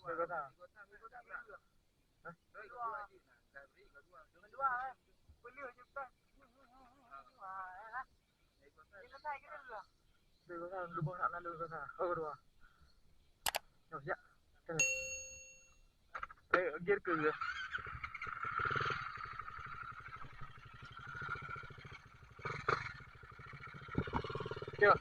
Kedua. Hah? Kedua. Boleh je kan. Kedua kan lubang nak lalu ke sana. Oh kedua. Oh ya. Sini. Gear ke dia. Kira.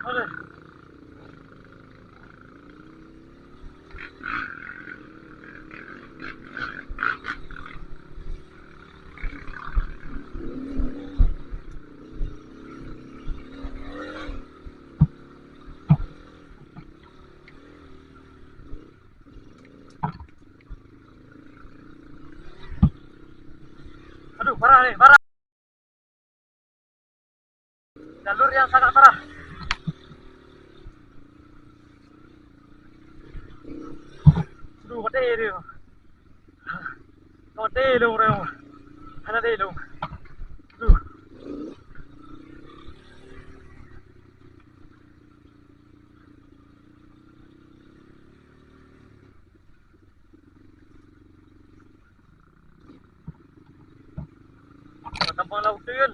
Ada. Aduh, parah nih, parah. Jalur yang sangat parah. Aduh, mati dia. Mati dong, Reo. Ada dia dong. Aduh. Kampung Laut tu kan.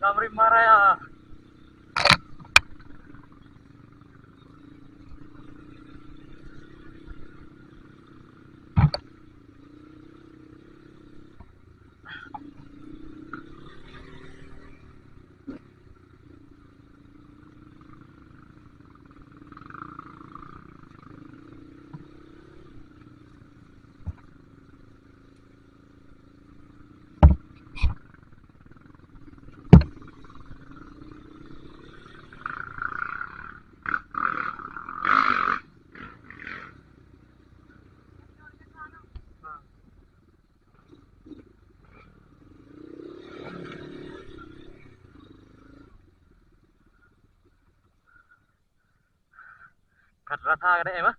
Damri Maraya. Kat rasa ada em ah.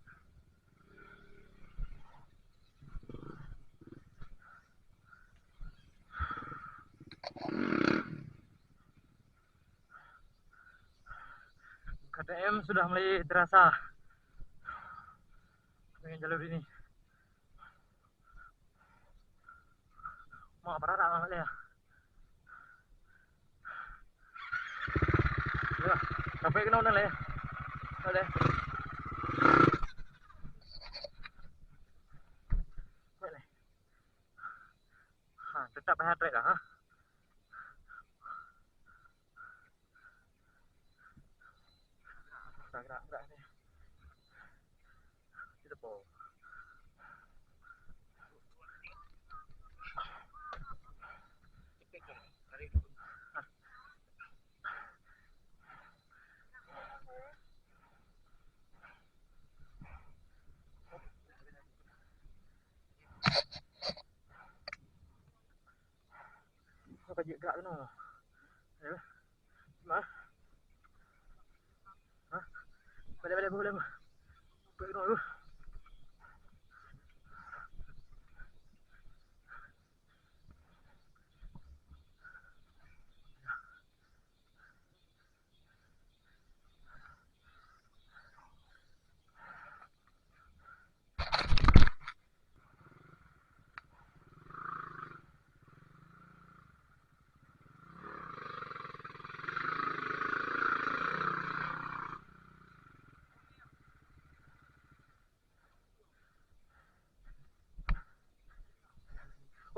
KTM sudah mulai terasa dengan jalur ini. Mau apa rata amat ya? Ya, sampai kena mana le? Boleh. Boleh. Ha, tetap heart rate lah ha. Gerak ni. Kita po. Kau kaji gerak tu no. Ya. Mah. Ha? Boleh. Boleh no.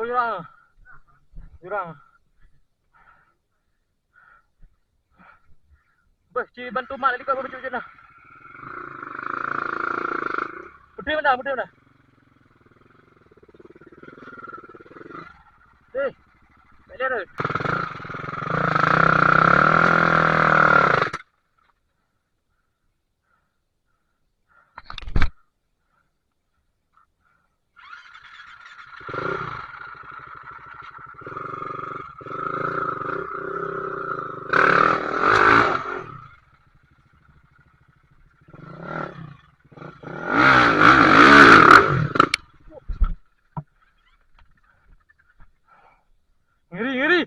Kau jurang. Jurang. Bos, cik bantu mak tadi kau baca macam mana? Betul mana? Betul mana? Eh, tak lihat tu. Ngeri, ngeri.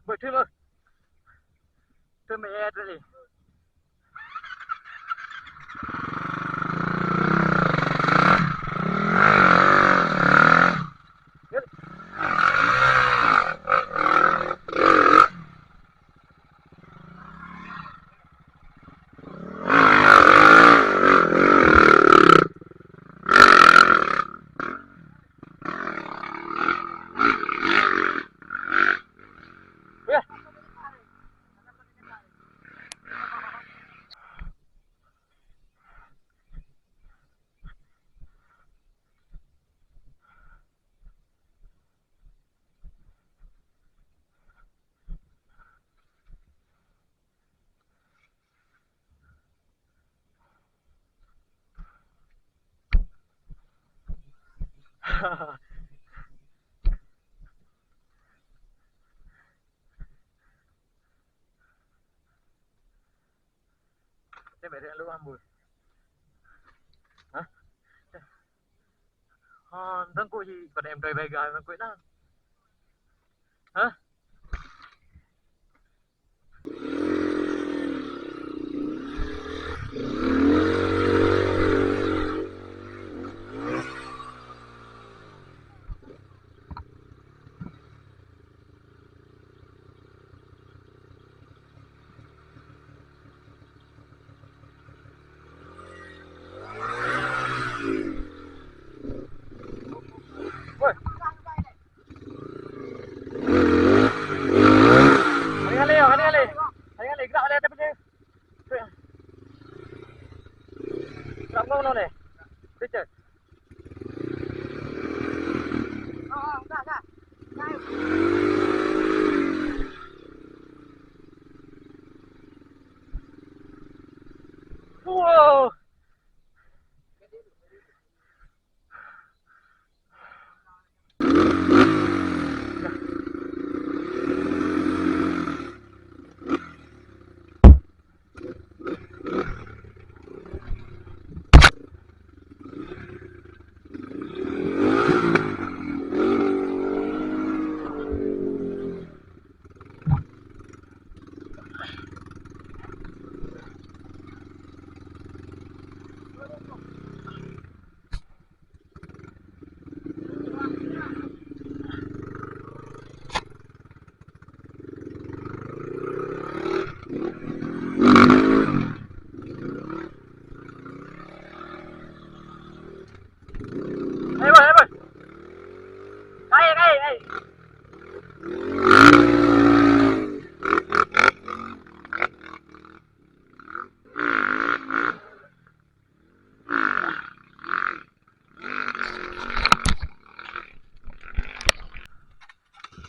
Betul bos. Tu mayat tadi. Dia beri lu ambul. Hah? Ha, tengku si pada em drive gai mang kuit nang. Hah? Woi. Hari-hari gerak boleh tapi dia. Gerak kau mana ni? Picture. Oh, dah. Wow.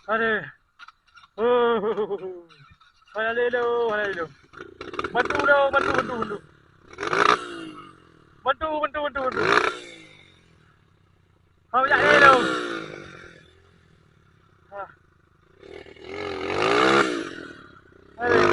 Aduh. Halelo. Bantu. Bantu. Kau jak lelo. Ha. Aduh.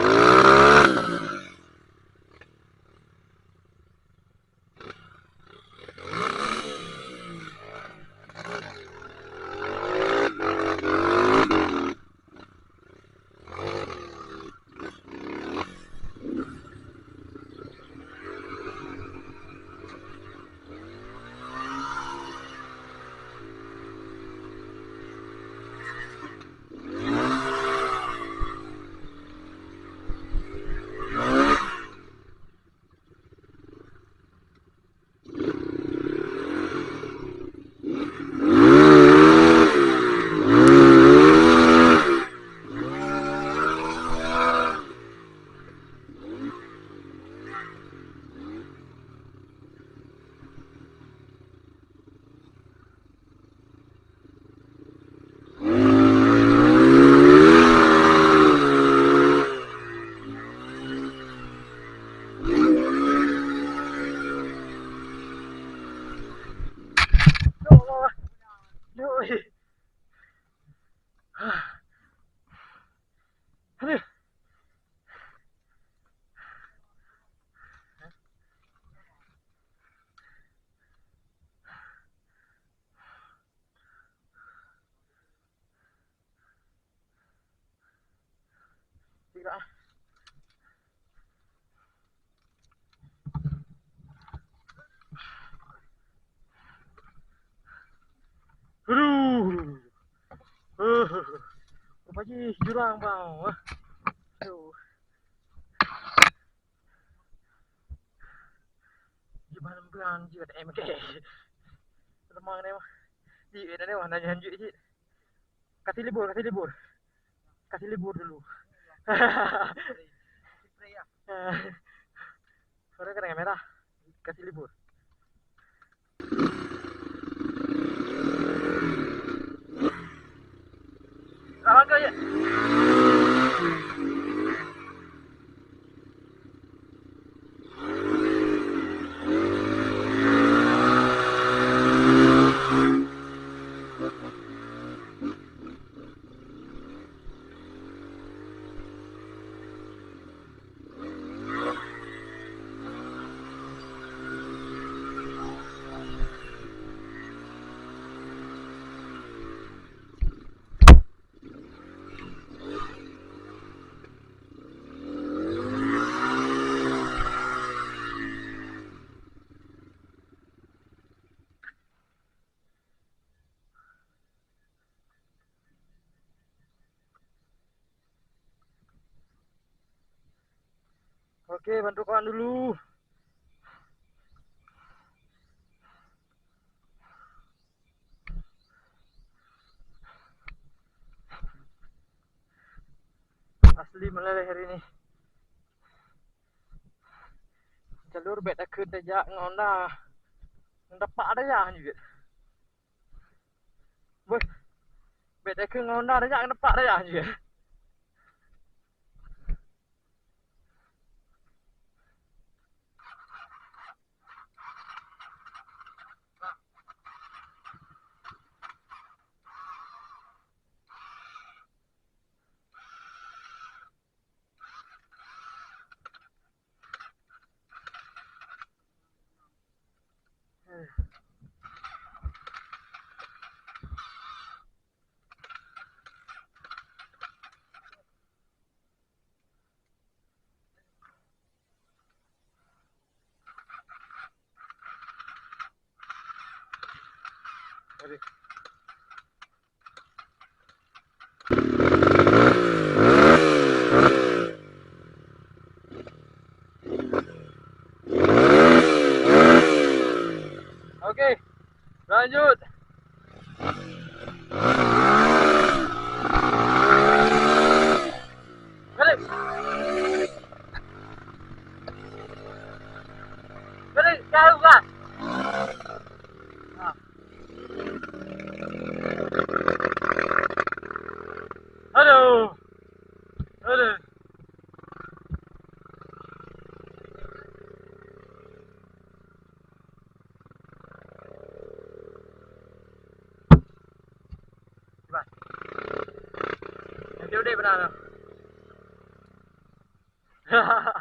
Haji jurang bang. Aduh. Gimana bang juga ada MK. Lemang ni mah. Di ni mah nanya hanjuk je. Kasih libur, kasih libur. Kasih libur dulu. Spray ya. Suara kena merah. Kasih libur. Lawan kau je. Oke, bantu kawan dulu. Asli meleleh hari ini. Jalur bet dah ke dajak ngonda. Dapat ada ya juga. Bos. Bet dah ke ngonda dajak dapat ada ya juga. Ready. Oke, lanjut. Balik. Balik, jauh kan? Aduh. Aduh. Cepat. Nanti udah benar. Hahaha.